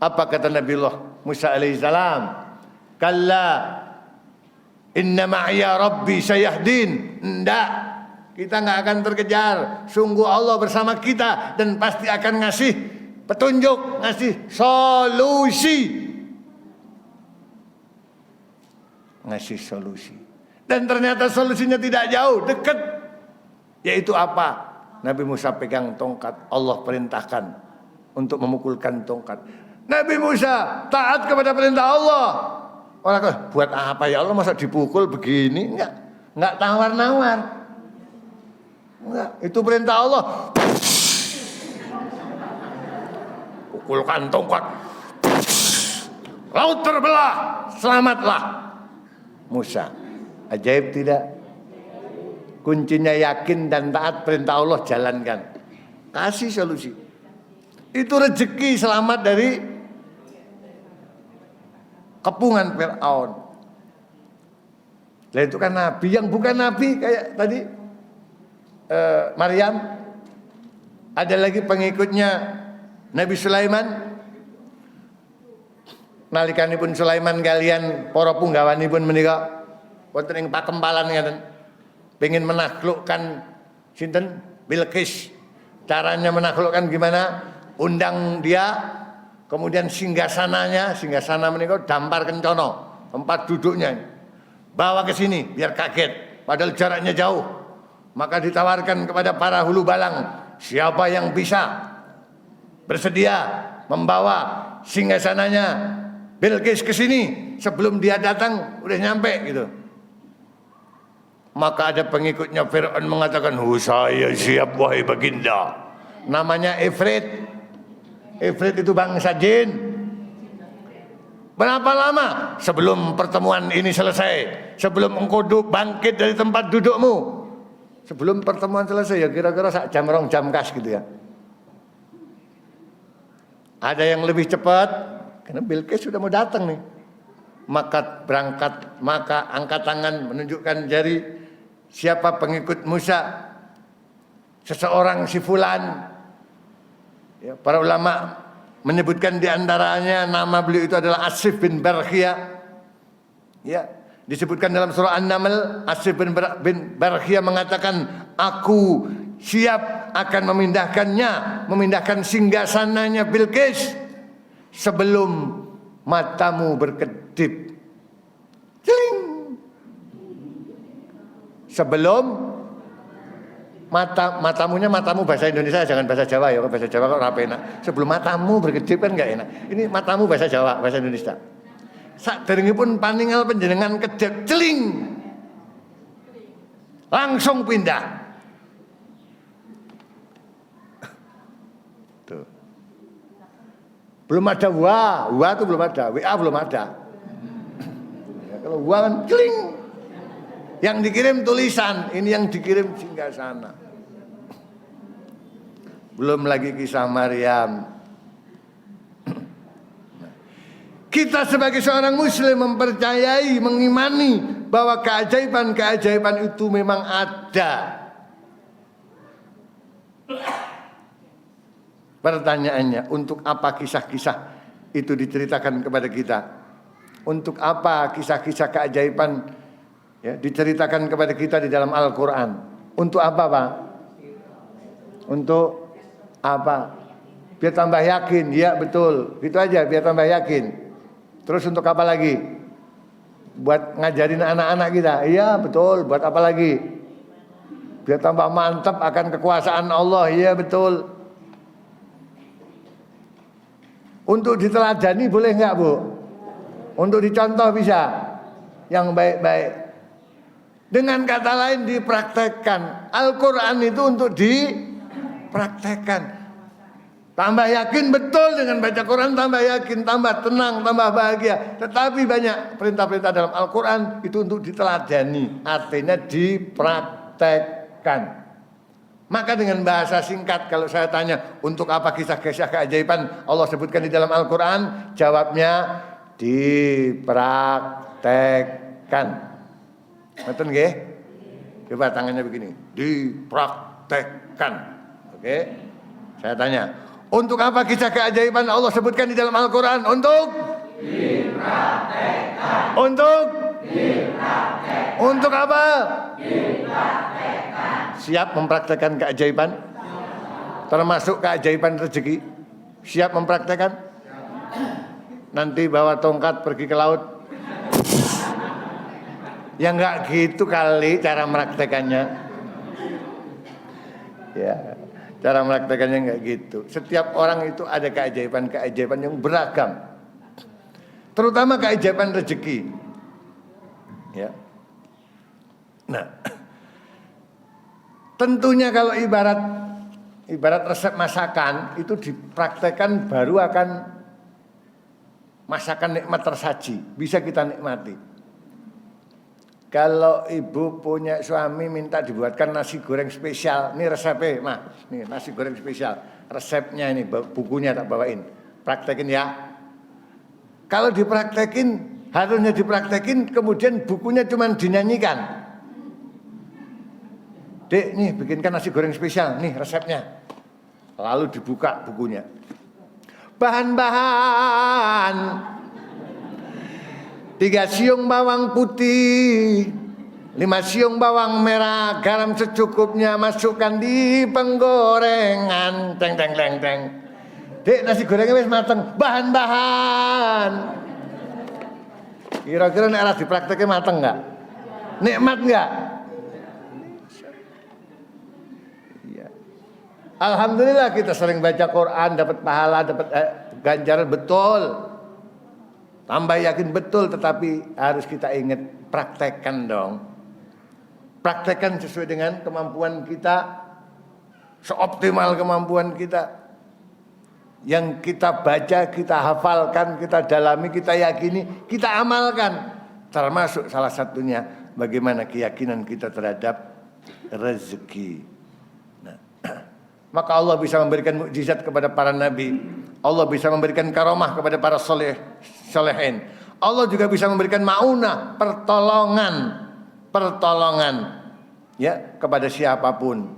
Apa kata Nabiullah Musa alaihissalam? Kalla inna ma'iya rabbi sayahdin. Enggak, kita enggak akan terkejar. Sungguh Allah bersama kita dan pasti akan ngasih petunjuk, ngasih solusi. Ngasih solusi. Dan ternyata solusinya tidak jauh, dekat. Yaitu apa? Nabi Musa pegang tongkat, Allah perintahkan untuk memukulkan tongkat. Nabi Musa taat kepada perintah Allah. Orang buat apa ya Allah, masa dipukul begini? Enggak tawar-nawar. Enggak, itu perintah Allah. Pukulkan tongkat. Laut terbelah, selamatlah Musa. Ajaib tidak? Kuncinya yakin dan taat perintah Allah, jalankan. Kasih solusi. Itu rezeki selamat dari kepungan Fir'aun. Lah itu kan nabi, yang bukan nabi kayak tadi Maryam. Ada lagi pengikutnya Nabi Sulaiman. Nalikanipun Sulaiman kalian para punggawanipun menika wonten ing pakempalan ngaten. Pengen menaklukkan sinten? Bilqis. Caranya menaklukkan gimana? Undang dia, kemudian singgasananya, singgasana menika dampar kencono, tempat duduknya. Bawa ke sini biar kaget, padahal jaraknya jauh. Maka ditawarkan kepada para hulu balang, siapa yang bisa bersedia membawa singgasananya Bilqis ke sini sebelum dia datang udah nyampe gitu. Maka ada pengikutnya Fir'aun mengatakan, saya siap wahai baginda. Namanya Ifrit. Ifrit itu bangsa jin. Berapa lama sebelum pertemuan ini selesai? Sebelum engkau bangkit dari tempat dudukmu? Sebelum pertemuan selesai ya kira-kira sak jam rong jam kas gitu ya. Ada yang lebih cepat karena Bilqis sudah mau datang nih. Maka berangkat, maka angkat tangan menunjukkan jari. Siapa pengikut Musa? Seseorang si fulan. Ya, para ulama menyebutkan di antaranya nama beliau itu adalah Asif bin Barkhia. Ya, disebutkan dalam surah An-Naml, Asif bin Barkhia mengatakan, aku siap akan memindahkan singgasananya Bilqis sebelum matamu berkedip. Celing. Sebelum matamu bahasa Indonesia, jangan bahasa Jawa ya, bahasa Jawa kok rapi enak. Sebelum matamu berkedip kan enggak enak. Ini matamu bahasa Jawa, bahasa Indonesia. Saderengipun paningal panjenengan kedip celing. Langsung pindah. Tuh. Belum ada wa itu belum ada, WA belum ada. Ya, kalau wa kan celing. Yang dikirim tulisan, ini yang dikirim singgasana. Belum lagi kisah Maryam. Kita sebagai seorang muslim mempercayai, mengimani bahwa keajaiban-keajaiban itu memang ada. Pertanyaannya, untuk apa kisah-kisah itu diceritakan kepada kita? Untuk apa kisah-kisah keajaiban ya, diceritakan kepada kita di dalam Al-Quran? Untuk apa Pak? Untuk apa? Biar tambah yakin. Ya betul, gitu aja, biar tambah yakin. Terus untuk apa lagi? Buat ngajarin anak-anak kita. Iya betul, buat apa lagi? Biar tambah mantap akan kekuasaan Allah. Iya betul. Untuk diteladani boleh enggak Bu? Untuk dicontoh bisa? Yang baik-baik. Dengan kata lain dipraktekkan. Al-Quran itu untuk dipraktekkan. Tambah yakin betul dengan baca Quran, tambah yakin, tambah tenang, tambah bahagia. Tetapi banyak perintah-perintah dalam Al-Quran itu untuk diteladani. Artinya dipraktekkan. Maka dengan bahasa singkat kalau saya tanya, untuk apa kisah-kisah keajaiban Allah sebutkan di dalam Al-Quran? Jawabnya dipraktekkan. Betul nggih? Coba tangannya begini. Dipraktekkan. Oke? Saya tanya, untuk apa kisah keajaiban Allah sebutkan di dalam Al-Quran? Untuk dipraktekkan. Untuk dipraktekkan. Untuk apa? Dipraktekkan. Siap mempraktekkan keajaiban? Termasuk keajaiban rezeki? Siap mempraktekkan? Nanti bawa tongkat pergi ke laut? Ya enggak gitu kali cara meraktekannya. Ya, cara meraktekannya enggak gitu. Setiap orang itu ada keajaiban-keajaiban yang beragam. Terutama keajaiban rezeki. Ya. Nah, tentunya kalau ibarat resep masakan itu dipraktekkan baru akan masakan nikmat tersaji, bisa kita nikmati. Kalau ibu punya suami minta dibuatkan nasi goreng spesial, ini resepnya, Mas. Nih nasi goreng spesial, resepnya ini bukunya tak bawain. Praktekin ya. Kalau dipraktekin Harusnya dipraktekin, kemudian bukunya cuma dinyanyikan. Dek, nih bikinkan nasi goreng spesial, nih resepnya. Lalu dibuka bukunya. Bahan-bahan: 3 siung bawang putih, 5 siung bawang merah, garam secukupnya, masukkan di penggorengan. Teng teng teng teng. Dek, nasi gorengnya wis mateng. Bahan-bahan. Kira-kira nek arah diprakteknya mateng enggak? Nikmat enggak? Iya. Alhamdulillah kita sering baca Quran, dapat pahala, dapat ganjaran, betul. Tambah yakin betul, tetapi harus kita ingat, praktekkan dong. Praktekkan sesuai dengan kemampuan kita, seoptimal kemampuan kita. Yang kita baca, kita hafalkan, kita dalami, kita yakini, kita amalkan. Termasuk salah satunya bagaimana keyakinan kita terhadap rezeki. Nah, maka Allah bisa memberikan mukjizat kepada para nabi. Allah bisa memberikan karomah kepada para solehin. Allah juga bisa memberikan maunah, pertolongan ya kepada siapapun.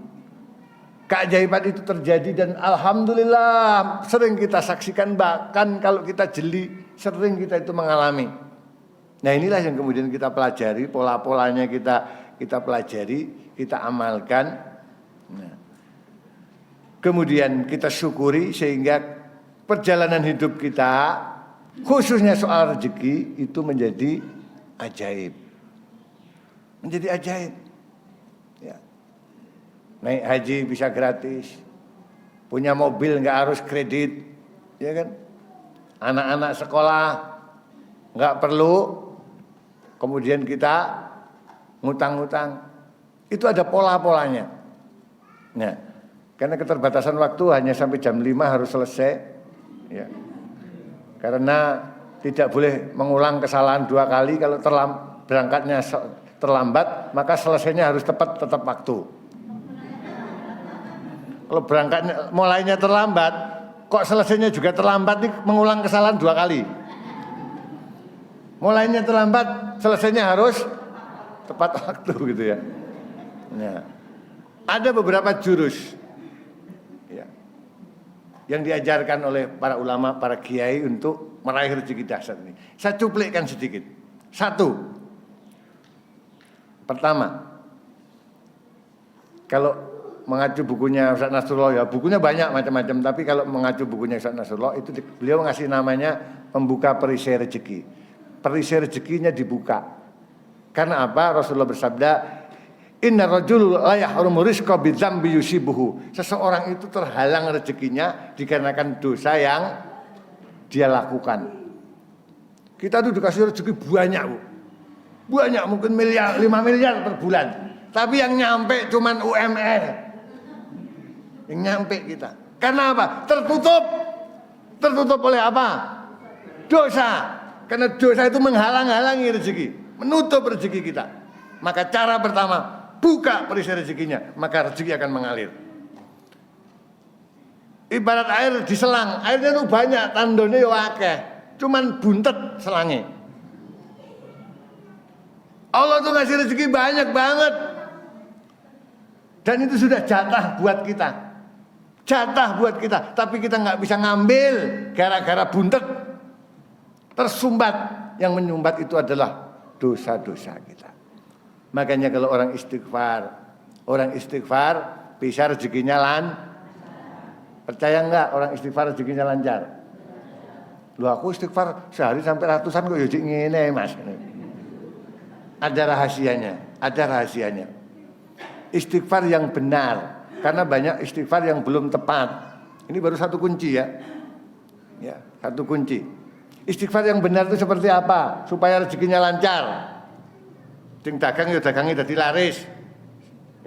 Keajaiban itu terjadi dan alhamdulillah sering kita saksikan, bahkan kalau kita jeli sering kita itu mengalami. Nah, inilah yang kemudian kita pelajari, pola-polanya kita pelajari, kita amalkan. Nah, kemudian kita syukuri sehingga perjalanan hidup kita, khususnya soal rezeki, itu menjadi ajaib. Menjadi ajaib. Ya. Naik haji bisa gratis, punya mobil nggak harus kredit, ya kan? Anak-anak sekolah nggak perlu, kemudian kita ngutang-ngutang. Itu ada pola-polanya. Nah, karena keterbatasan waktu hanya sampai jam 5 harus selesai, ya. Karena tidak boleh mengulang kesalahan 2 kali. Kalau berangkatnya terlambat, maka selesainya harus tetap waktu. Kalau berangkatnya mulainya terlambat, kok selesainya juga terlambat, nih mengulang kesalahan 2 kali. Mulainya terlambat, selesainya harus tepat waktu gitu ya. Nah, ada beberapa jurus ya, yang diajarkan oleh para ulama, para kiai untuk meraih rezeki dahsyat ini. Saya cuplikkan sedikit. 1. Pertama, kalau mengacu bukunya Ustaz Nasrullah, ya bukunya banyak macam-macam, tapi kalau mengacu bukunya Ustaz Nasrullah itu beliau ngasih namanya pembuka perisai rezeki. Perisai rezekinya dibuka. Karena apa? Rasulullah bersabda, "Inna rajul la yahrumu rizqa bidzambi yusibuhu." Seseorang itu terhalang rezekinya dikarenakan dosa yang dia lakukan. Kita tuh dikasih rezeki banyak, Bu. Banyak, mungkin 5 miliar per bulan. Tapi yang nyampe cuman UMR. Yang nyampe kita. Karena apa? Tertutup. Tertutup oleh apa? Dosa. Karena dosa itu menghalang-halangi rezeki, menutup rezeki kita. Maka cara pertama, buka perisai rezekinya, maka rezeki akan mengalir. Ibarat air di selang, airnya itu banyak, tandone yo akeh, cuman buntet selangnya. Allah tuh ngasih rezeki banyak banget. Dan itu sudah jatah buat kita. Jatah buat kita, tapi kita nggak bisa ngambil gara-gara buntet, tersumbat. Yang menyumbat itu adalah dosa-dosa kita. Makanya kalau orang istighfar bisa rezekinya percaya nggak orang istighfar rezekinya lancar? Loh, aku istighfar sehari sampai ratusan kok ya ngene, Mas. Ada rahasianya. Istighfar yang benar. Karena banyak istighfar yang belum tepat. Ini baru 1 kunci ya. Ya, 1 kunci. Istighfar yang benar itu seperti apa? Supaya rezekinya lancar. Sing dagang ya dagangnya jadi laris.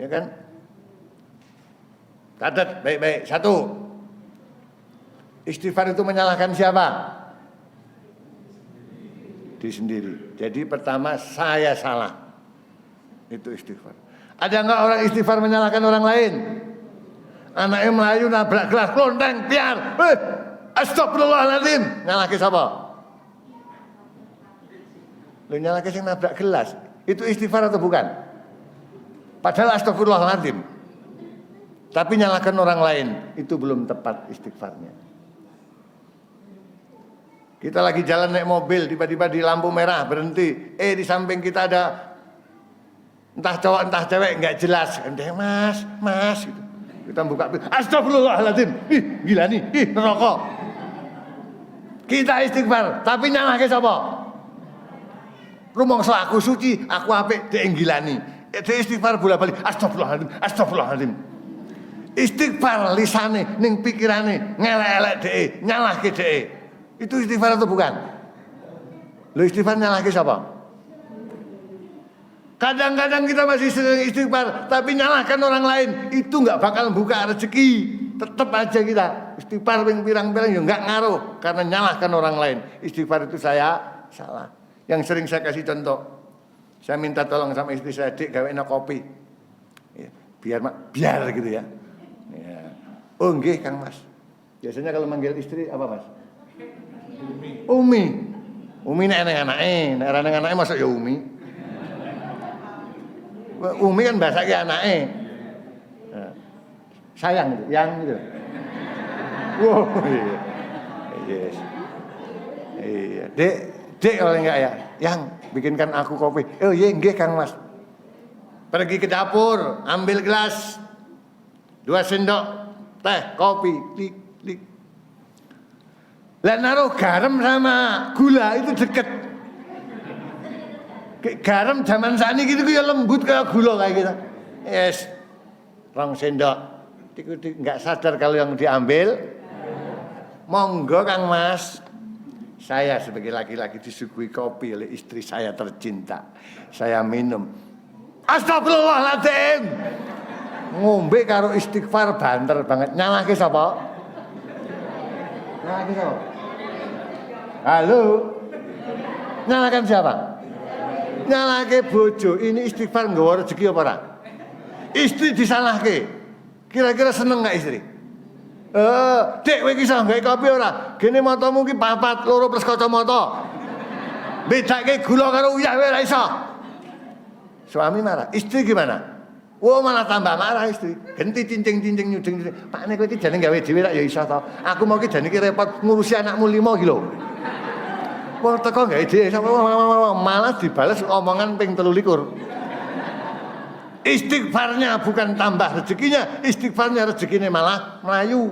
Ya kan? Catat baik-baik. 1. Istighfar itu menyalahkan siapa? Diri sendiri. Jadi pertama, saya salah. Itu istighfar. Ada enggak orang istighfar menyalahkan orang lain? Anaknya melayu nabrak gelas klonteng, biar. Astagfirullahaladzim. Nyalahke sapa? Lu nyalahke sing nabrak gelas, itu istighfar atau bukan? Padahal astagfirullahaladzim. Tapi nyalahkan orang lain, itu belum tepat istighfarnya. Kita lagi jalan naik mobil, tiba-tiba di lampu merah berhenti. Di samping kita ada entah cowok entah cewek nggak jelas. Mas gitu. Kita buka pintu, astagfirullahaladzim. Gila nih, neraka. Kita istighfar, tapi nyalahke sapa? Rumangsa aku suci, aku apik, dhek nggilani. Dhek istighfar bola-bali, astagfirullahaladzim. Istighfar lisane ning pikirane ngelek-elek dhek, nyalahke dhek. Itu istighfar atau bukan? Lo istighfar nyalahke sapa? Kadang-kadang kita masih sering istighfar, tapi nyalahkan orang lain, itu nggak bakal buka rezeki. Tetap aja kita istighfar pirang-pirang ya nggak ngaruh, karena nyalahkan orang lain. Istighfar itu saya salah. Yang sering saya kasih contoh, saya minta tolong sama istri saya, Dik gawein kopi, ya, biar gitu ya. Oh nggih Kang Mas. Biasanya kalau manggil istri apa Mas? Umi nek anake, nek ora anake masuk ya Umi. Umi kan bahasa ke anake. Sayang gitu, yang gitu. Wow, iya. Yes. Iya, Dek kalau enggak ya, yang bikinkan aku kopi. Oh iya nggih Kang Mas. Pergi ke dapur, ambil gelas 2 sendok teh, kopi, klik. Lah naruh garam sama gula itu deket. Garam zaman sakniki gitu ya lembut kayak gula kayak gitu. Yes. 2 sendok. Tik enggak sadar kalau yang diambil. Monggo Kang Mas. Saya sebagai laki-laki disuguhi kopi oleh istri saya tercinta. Saya minum. Astagfirullahaladzim. Ngombe karo istighfar banter banget. Nyalahke sapa? Nyalahke sapa? Halo. Nyalahkan siapa? Nyalahke bojo. Ini istighfar nggawa rezeki apa ora? Istri disalahke. Kira-kira seneng enggak istri? Dek kowe iki iso gawe kopi ora? Gene matamu ki 4, 2 plus kacamata. Bedake gula karo uyah wae ora iso. Suami marah, istri gimana? Malah tambah marah istri. Genti cincing nyuding. Pakne kowe iki jane gawe dhewe rak ya iso to. Aku mau ki jane ki repot ngurusi anakmu 5 ki lho. Wong teko gawe dhewe malah dibales omongan ping 23. Istighfarnya bukan tambah rezekinya, istighfarnya rezekinya malah melayu.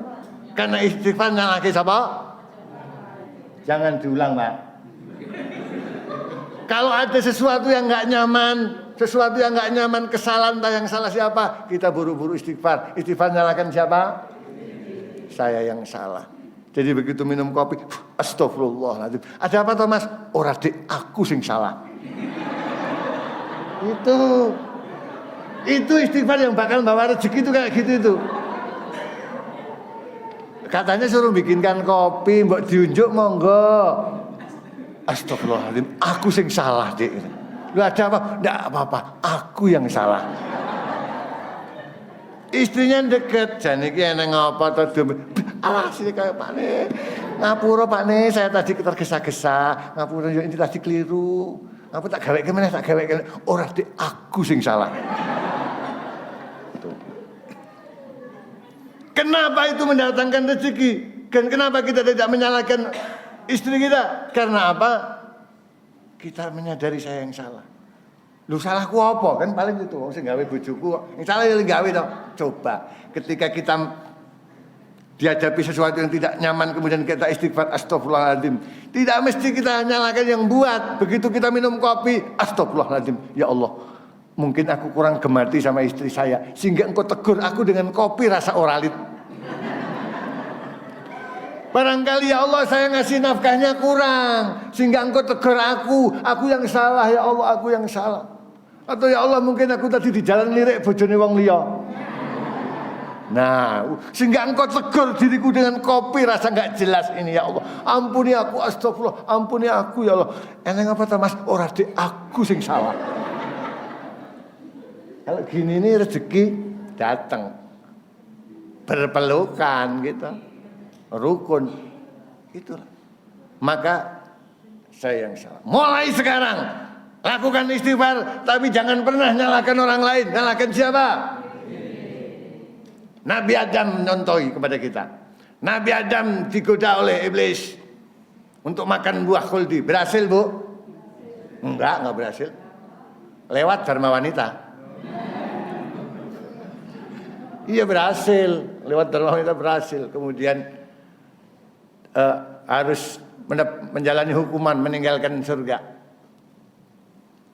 Karena istighfar nyalahke sapa? Jangan diulang, Pak. Kalau ada sesuatu yang enggak nyaman, kesalahan entah yang salah siapa, kita buru-buru istighfar. Istighfar nyalahkan siapa? Saya yang salah. Jadi begitu minum kopi, astagfirullahaladzim. Ada apa toh Mas? Ora Dik, aku sing salah. Itu istighfar yang bakal bawa rezeki itu kayak gitu itu. Katanya suruh bikinkan kopi, mbok diunjuk monggo. Astagfirullahaladzim, aku sing salah Dik. Lu ada apa? Nggak apa-apa, aku yang salah. Istrinya deket, jane iki eneng apa to? Alah sini kayak Pak Ne. Ngapura Pak Ne, saya tadi tergesa-gesa. Ngapura ini tadi keliru. Apa tak gawe kemana? Ora Dik, aku sing salah. Kenapa itu mendatangkan rezeki? Dan kenapa kita tidak menyalahkan istri kita? Karena apa? Kita menyadari saya yang salah. Lu salahku apa? Kan paling itu. Wong sing gawe bojoku, sing salah ya gawe to. Coba ketika kita dihadapi sesuatu yang tidak nyaman kemudian kita istighfar astagfirullahaladzim. Tidak mesti kita nyalahkan yang buat. Begitu kita minum kopi, astagfirullahaladzim. Ya Allah, mungkin aku kurang gemati sama istri saya sehingga engkau tegur aku dengan kopi rasa oralit. Barangkali ya Allah saya ngasih nafkahnya kurang sehingga engkau tegur aku yang salah ya Allah, aku yang salah. Atau ya Allah mungkin aku tadi di jalan lirik bojone wong liya. Nah, sehingga engkau tegur diriku dengan kopi rasa enggak jelas ini ya Allah. Ampuni aku, astagfirullah, ampuni aku ya Allah. Eneng apa ta Mas? Ora Dik, aku sing salah. Kalau gini ini rezeki datang berpelukan gitu, rukun itulah. Maka saya yang salah. Mulai sekarang Lakukan istighfar, tapi jangan pernah nyalahkan orang lain. Nyalahkan siapa? Nabi Adam mencontohi kepada kita. Nabi Adam digoda oleh iblis untuk makan buah khuldi. Berhasil, Bu? Enggak berhasil. Lewat dharma wanita. Iya berhasil, lewat dharma wanita berhasil. Kemudian harus menjalani hukuman, meninggalkan surga.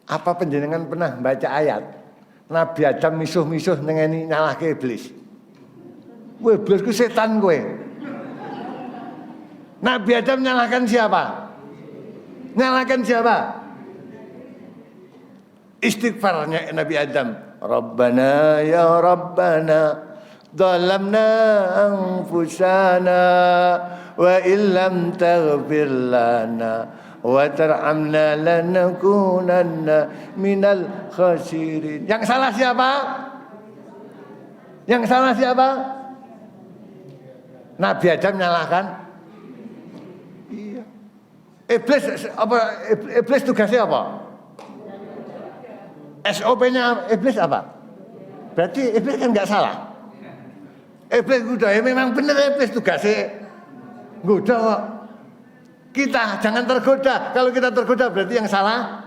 Apa panjenengan pernah baca ayat Nabi Adam misuh-misuh nengeni nyalahke iblis? Iblis ku setan kowe. Nabi Adam nyalahkan siapa? Nyalahkan siapa? Istighfarnya Nabi Adam. Rabbana ya Rabbana zalamna anfusana wa illam taghfir lana wa tarhamna lanakunanna minal khasirin. Yang salah siapa? Yang salah siapa? Nabi Adam nyalahkan. Iya. Iblis tugasnya apa? SOP-nya iblis apa? Berarti iblis kan nggak salah. Iblis udah ya memang benar iblis tugasnya goda kok. Kita jangan tergoda. Kalau kita tergoda berarti yang salah.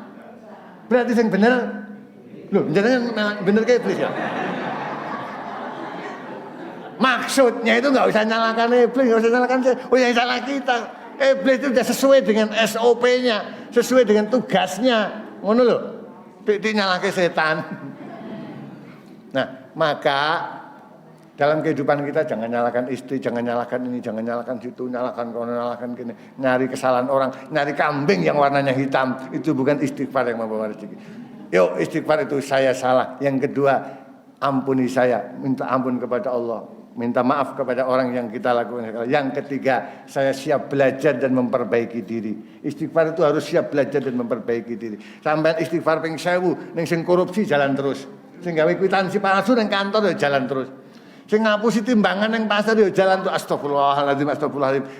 Berarti yang benar. Loh, jangan benar kayak iblis ya. Maksudnya itu nggak usah nyalakan iblis, nggak usah nyalakan saya. Oh yang salah kita. Iblis itu sudah sesuai dengan SOP-nya, sesuai dengan tugasnya. Ngono loh. Tidak nyalakan setan. Nah, maka dalam kehidupan kita jangan nyalakan istri, jangan nyalakan ini, jangan nyalakan situ, nyalakan kono, nyalakan gini, nyari kesalahan orang, nyari kambing yang warnanya hitam, itu bukan istighfar yang membawa rezeki. Yuk istighfar itu saya salah. Yang kedua, ampuni saya, minta ampun kepada Allah, minta maaf kepada orang yang kita lakukan. Yang ketiga, saya siap belajar dan memperbaiki diri. Istighfar itu harus siap belajar dan memperbaiki diri. Sampai istighfar ping 1000, ning sing korupsi jalan terus, sing gawe kwitansi palsu ning kantor ya jalan terus. Sing ngapusi timbangan yang pasar ya jalan tuh astagfirullahaladzim,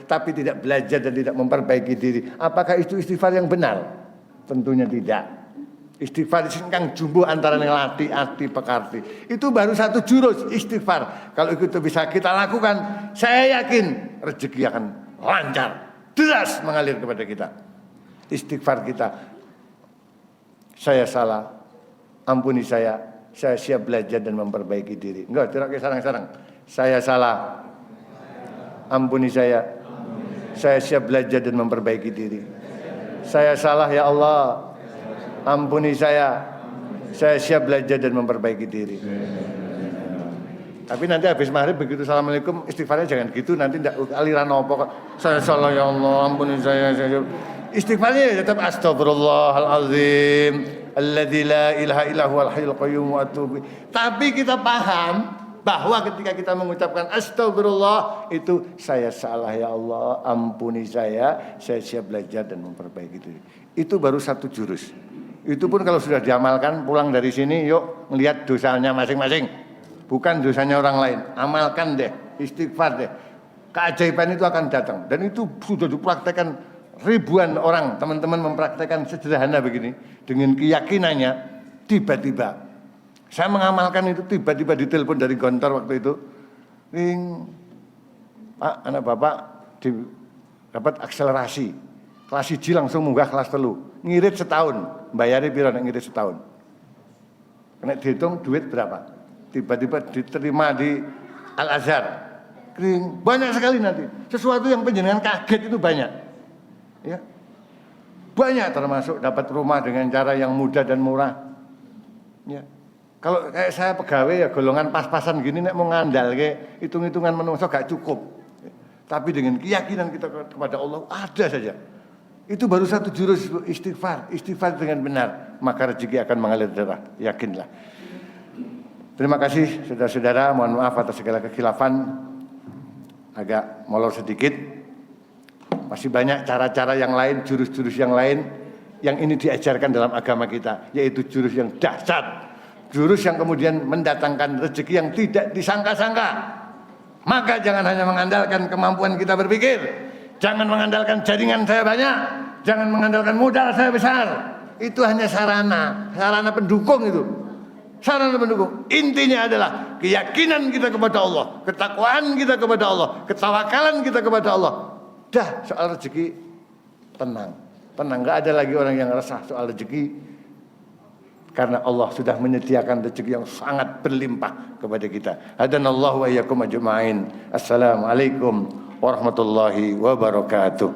tapi tidak belajar dan tidak memperbaiki diri. Apakah itu istighfar yang benar? Tentunya tidak. Istighfar singkang jumbo antara ngelati ati pekarti. Itu baru satu jurus istighfar. Kalau itu bisa kita lakukan, saya yakin rezeki akan lancar, deras mengalir kepada kita. Istighfar kita. Saya salah, ampuni saya siap belajar dan memperbaiki diri. Enggak, tidak kayak sarang-sarang. Saya salah, ampuni saya siap belajar dan memperbaiki diri. Saya salah ya Allah, ampuni saya siap belajar dan memperbaiki diri. Tapi nanti habis maghrib begitu assalamualaikum istighfarnya jangan gitu, nanti tidak aliran apa. Saya salah ya Allah, ampuni saya. Istighfarnya tetap astagfirullahalazim alladzi la ilaha illa huwal hayyul qayyum wa atubu. Tapi kita paham bahwa ketika kita mengucapkan astagfirullah itu saya salah ya Allah, ampuni saya siap belajar dan memperbaiki diri. Itu baru satu jurus. Itu pun kalau sudah diamalkan pulang dari sini yuk melihat dosanya masing-masing. Bukan dosanya orang lain. Amalkan deh, istighfar deh. Keajaiban itu akan datang dan itu sudah dipraktekkan ribuan orang, teman-teman mempraktekkan sederhana begini dengan keyakinannya. Tiba-tiba saya mengamalkan itu, tiba-tiba ditelepon dari Gontor waktu itu, ring, Pak anak bapak dapat akselerasi kelas 1 langsung munggah kelas 3, ngirit setahun, bayarnya piro nek ngirit setahun, kena dihitung duit berapa, tiba-tiba diterima di Al Azhar, ring, banyak sekali nanti sesuatu yang penjenengan kaget itu banyak. Ya, banyak termasuk dapat rumah dengan cara yang mudah dan murah. Ya, kalau kayak saya pegawai ya golongan pas-pasan gini, nek mau ngandal kayak hitung-hitungan menungso gak cukup. Ya, tapi dengan keyakinan kita kepada Allah ada saja. Itu baru satu jurus istighfar dengan benar, maka rezeki akan mengalir darah. Yakinlah. Terima kasih saudara-saudara. Mohon maaf atas segala kekhilafan, agak molor sedikit. Masih banyak cara-cara yang lain, jurus-jurus yang lain yang ini diajarkan dalam agama kita, yaitu jurus yang dahsyat, jurus yang kemudian mendatangkan rezeki yang tidak disangka-sangka. Maka jangan hanya mengandalkan kemampuan kita berpikir, jangan mengandalkan jaringan saya banyak, jangan mengandalkan modal saya besar, itu hanya sarana pendukung itu. Sarana pendukung. Intinya adalah keyakinan kita kepada Allah, ketakwaan kita kepada Allah, ketawakalan kita kepada Allah. Dah, soal rezeki tenang. Enggak ada lagi orang yang resah soal rezeki, karena Allah sudah menyediakan rezeki yang sangat berlimpah kepada kita. Hadanallahu wa iyyakum ajma'in. Assalamualaikum warahmatullahi wabarakatuh.